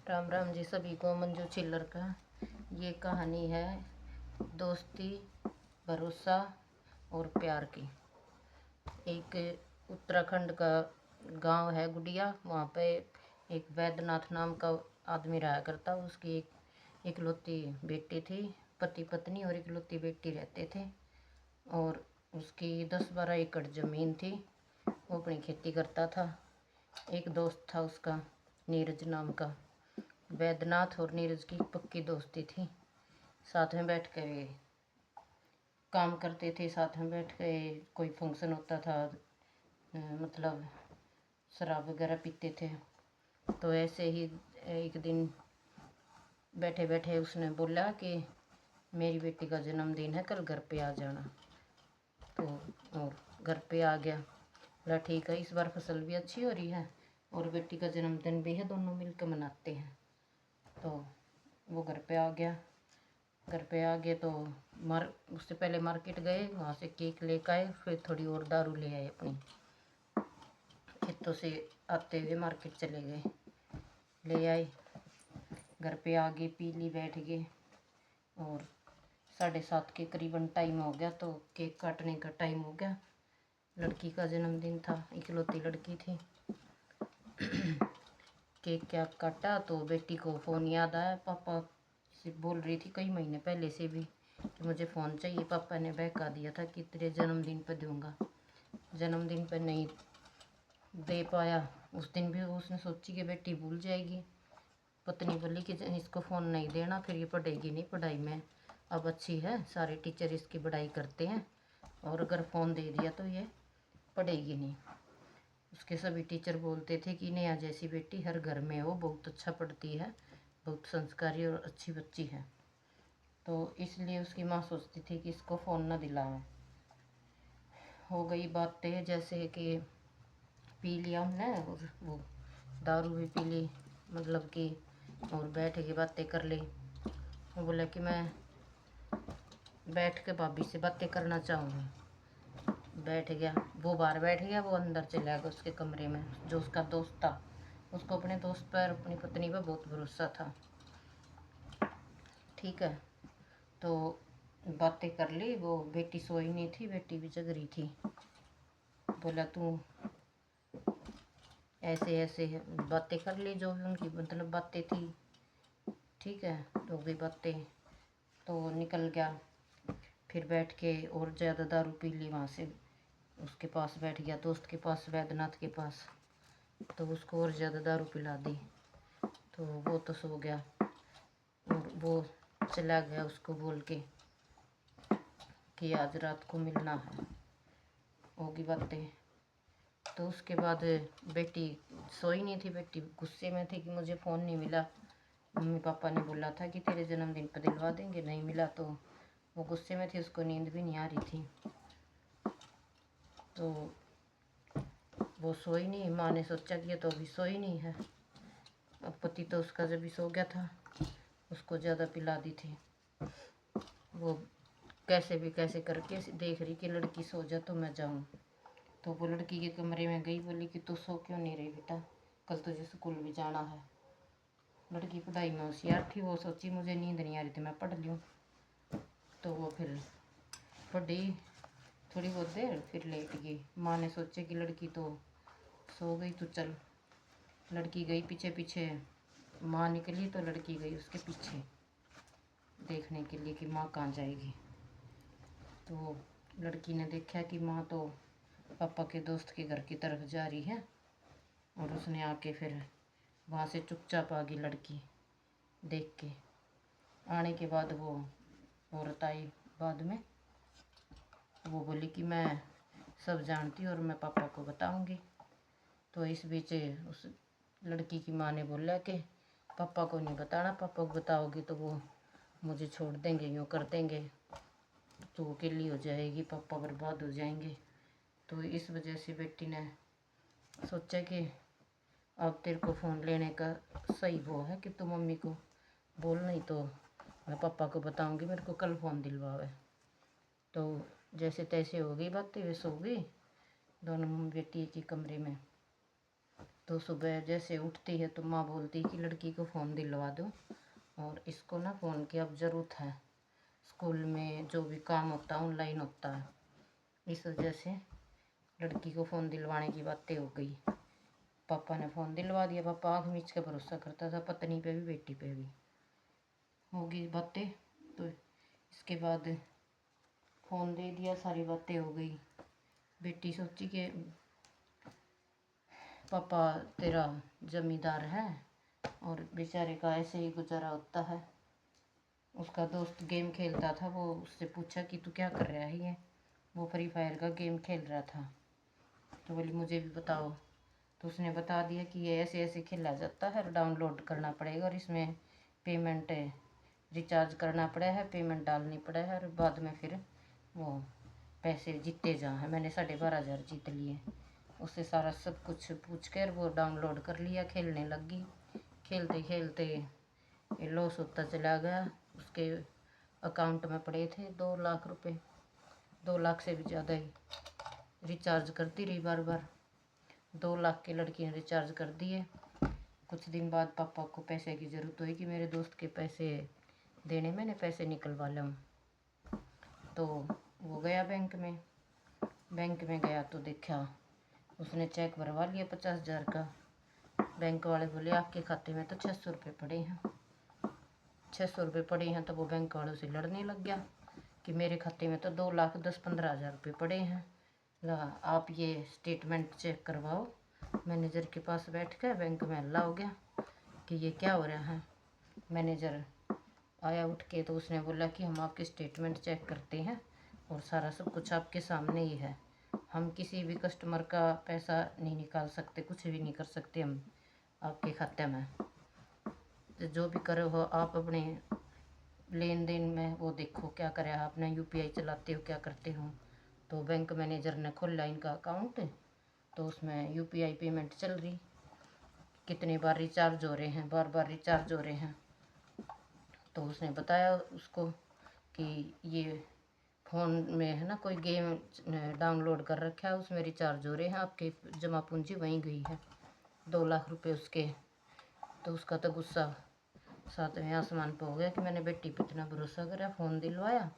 राम राम जी सभी को। मंजू चिल्लर का ये कहानी है दोस्ती, भरोसा और प्यार की। एक उत्तराखंड का गांव है गुड़िया। वहाँ पे एक वैद्यनाथ नाम का आदमी रहा करता। उसकी एक इकलौती बेटी थी। पति पत्नी और इकलौती बेटी रहते थे। और उसकी 10-12 एकड़ ज़मीन थी। वो अपनी खेती करता था। एक दोस्त था उसका, नीरज नाम का। वैद्यनाथ और नीरज की पक्की दोस्ती थी। साथ में बैठ कर काम करते थे, साथ में बैठ के कोई फंक्शन होता था, मतलब शराब वगैरह पीते थे। तो ऐसे ही एक दिन बैठे बैठे उसने बोला कि मेरी बेटी का जन्मदिन है, कल घर पे आ जाना। तो और घर पे आ गया। बोला ठीक है, इस बार फसल भी अच्छी हो रही है और बेटी का जन्मदिन भी है, दोनों मिलकर मनाते हैं। तो वो घर पे आ गया। घर पे आ गए तो उससे पहले मार्केट गए, वहाँ से केक लेकर आए, फिर थोड़ी और दारू ले आए। अपनी खेतों से आते हुए मार्केट चले गए, ले आए। घर पे आ गए, पी ली, बैठ गए। और 7:30 के करीबन टाइम हो गया तो केक काटने का टाइम हो गया। लड़की का जन्मदिन था, इकलौती लड़की थी। केक क्या काटा तो बेटी को फ़ोन याद आया। पापा से बोल रही थी कई महीने पहले से भी कि मुझे फ़ोन चाहिए। पापा ने बहका दिया था कि तेरे जन्मदिन पर दूंगा। जन्मदिन पर नहीं दे पाया। उस दिन भी उसने सोची कि बेटी भूल जाएगी। पत्नी बोली कि इसको फ़ोन नहीं देना, फिर ये पढ़ेगी नहीं। पढ़ाई में अब अच्छी है, सारे टीचर इसकी पढ़ाई करते हैं, और अगर फ़ोन दे दिया तो ये पढ़ेगी नहीं। उसके सभी टीचर बोलते थे कि नेहा जैसी बेटी हर घर में हो, बहुत अच्छा पढ़ती है, बहुत संस्कारी और अच्छी बच्ची है। तो इसलिए उसकी माँ सोचती थी कि इसको फ़ोन ना दिलाएं। हो गई बातें जैसे कि पी लिया हमने, और वो दारू भी पी ली, मतलब कि, और बैठ के बातें कर ली। वो बोला कि मैं बैठ के भाभी से बातें करना चाहूँगी। बैठ गया, वो बाहर बैठ गया, वो अंदर चला गया उसके कमरे में। जो उसका दोस्त था, उसको अपने दोस्त पर, अपनी पत्नी पर बहुत भरोसा था। ठीक है, तो बातें कर ली। वो बेटी सोई नहीं थी, बेटी भी जग रही थी। बोला तू ऐसे ऐसे बातें कर ली, जो भी उनकी मतलब बातें थी। ठीक है, तो भी बातें तो निकल गया। फिर बैठ के और ज़्यादा दारू पी ली। वहाँ से उसके पास बैठ गया, दोस्त के पास, वैद्यनाथ के पास। तो उसको और ज़्यादा दारू पिला दी। तो वो तो सो गया और वो चला गया उसको बोल के कि आज रात को मिलना है, होगी बातें। तो उसके बाद बेटी सोई नहीं थी। बेटी गुस्से में थी कि मुझे फ़ोन नहीं मिला। मम्मी पापा ने बोला था कि तेरे जन्मदिन पर दिलवा देंगे, नहीं मिला। तो वो गुस्से में थी, उसको नींद भी नहीं आ रही थी। तो वो सोई नहीं। माँ ने सोचा कि ये तो अभी सोई नहीं है। अब पति तो उसका जब भी सो गया था, उसको ज़्यादा पिला दी थी। वो कैसे भी कैसे करके देख रही कि लड़की सो जा तो मैं जाऊँ। तो वो लड़की के कमरे में गई, बोली कि तू सो क्यों नहीं रही बेटा, कल तुझे स्कूल भी जाना है। लड़की पढ़ाई में होशियार थी। वो सोची मुझे नींद नहीं आ रही थी, मैं पढ़ लूँ। तो वो फिर पढ़ी थोड़ी बहुत देर, फिर लेट गई। माँ ने सोचा कि लड़की तो सो गई, तो चल। लड़की गई पीछे पीछे। माँ निकली तो लड़की गई उसके पीछे देखने के लिए कि माँ कहाँ जाएगी। तो लड़की ने देखा कि माँ तो पापा के दोस्त के घर की तरफ जा रही है। और उसने आके फिर वहाँ से चुपचाप आ गई लड़की देख के। आने के बाद वो औरत आई बाद में। वो बोली कि मैं सब जानती हूँ और मैं पापा को बताऊँगी। तो इस बीच उस लड़की की माँ ने बोला कि पापा को नहीं बताना, पापा को बताओगी तो वो मुझे छोड़ देंगे, यूँ कर देंगे, तो वो अकेली हो जाएगी, पापा बर्बाद हो जाएंगे। तो इस वजह से बेटी ने सोचा कि अब तेरे को फ़ोन लेने का सही वो है कि तू मम्मी को बोल, नहीं तो मैं पापा को बताऊंगी, मेरे को कल फ़ोन दिलवावे। तो जैसे तैसे हो गई बातें, वे सो गई दोनों बेटी एक ही कमरे में। तो सुबह जैसे उठती है तो माँ बोलती कि लड़की को फ़ोन दिलवा दो, और इसको ना फ़ोन की अब ज़रूरत है, स्कूल में जो भी काम होता है ऑनलाइन होता है। इस वजह से लड़की को फ़ोन दिलवाने की बातें हो गई। पापा ने फ़ोन दिलवा दिया। पापा आँख मीच के भरोसा करता था, पत्नी पे भी बेटी पे भी होगी बातें। तो इसके बाद फ़ोन दे दिया, सारी बातें हो गई। बेटी सोची कि पापा तेरा जमींदार है और बेचारे का ऐसे ही गुजारा होता है। उसका दोस्त गेम खेलता था, वो उससे पूछा कि तू क्या कर रहा है ये? वो फ्री फायर का गेम खेल रहा था। तो बोली मुझे भी बताओ। तो उसने बता दिया कि ये ऐसे ऐसे खेला जाता है, डाउनलोड करना पड़ेगा और इसमें पेमेंट रिचार्ज करना पड़ा है, पेमेंट डालनी पड़ा है और बाद में फिर वो पैसे जीते जा है। मैंने 12,500 जीत लिए। उससे सारा सब कुछ पूछ कर वो डाउनलोड कर लिया, खेलने लगी। खेलते खेलते ये लॉस होता चला गया। उसके अकाउंट में पड़े थे 2 लाख रुपए, 2 लाख से भी ज़्यादा ही। रिचार्ज करती रही बार बार, 2 लाख की लड़की ने रिचार्ज कर दिए। कुछ दिन बाद पापा को पैसे की ज़रूरत हुई कि मेरे दोस्त के पैसे देने, मैंने पैसे निकलवा लूँ। तो वो गया बैंक में। बैंक में गया तो देखा उसने चेक भरवा लिया 50,000 का। बैंक वाले बोले आपके खाते में तो 600 रुपये पड़े हैं। 600 रुपये पड़े हैं। तो वो बैंक वालों से लड़ने लग गया कि मेरे खाते में तो 2,10,15,000 रुपये पड़े हैं। ला आप ये स्टेटमेंट चेक करवाओ। मैनेजर के पास बैठ कर बैंक में हल्ला हो गया कि ये क्या हो रहा है। मैनेजर आया उठ के, तो उसने बोला कि हम आपके स्टेटमेंट चेक करते हैं और सारा सब कुछ आपके सामने ही है। हम किसी भी कस्टमर का पैसा नहीं निकाल सकते, कुछ भी नहीं कर सकते हम आपके खाते में। तो जो भी करो हो आप अपने लेन देन में वो देखो क्या करे, आपने यूपीआई चलाते हो क्या करते हो। तो बैंक मैनेजर ने खोला इनका अकाउंट, तो उसमें यूपीआई पेमेंट चल रही, कितनी बार रिचार्ज हो रहे हैं, बार बार रिचार्ज हो रहे हैं। तो उसने बताया उसको कि ये फ़ोन में है ना कोई गेम डाउनलोड कर रखा है, उसमें रिचार्ज हो रहे हैं, आपके जमा पूंजी वहीं गई है 2 लाख रुपए उसके। तो उसका तो गुस्सा 7वें आसमान पर हो गया कि मैंने बेटी पे इतना भरोसा करा, फ़ोन दिलवाया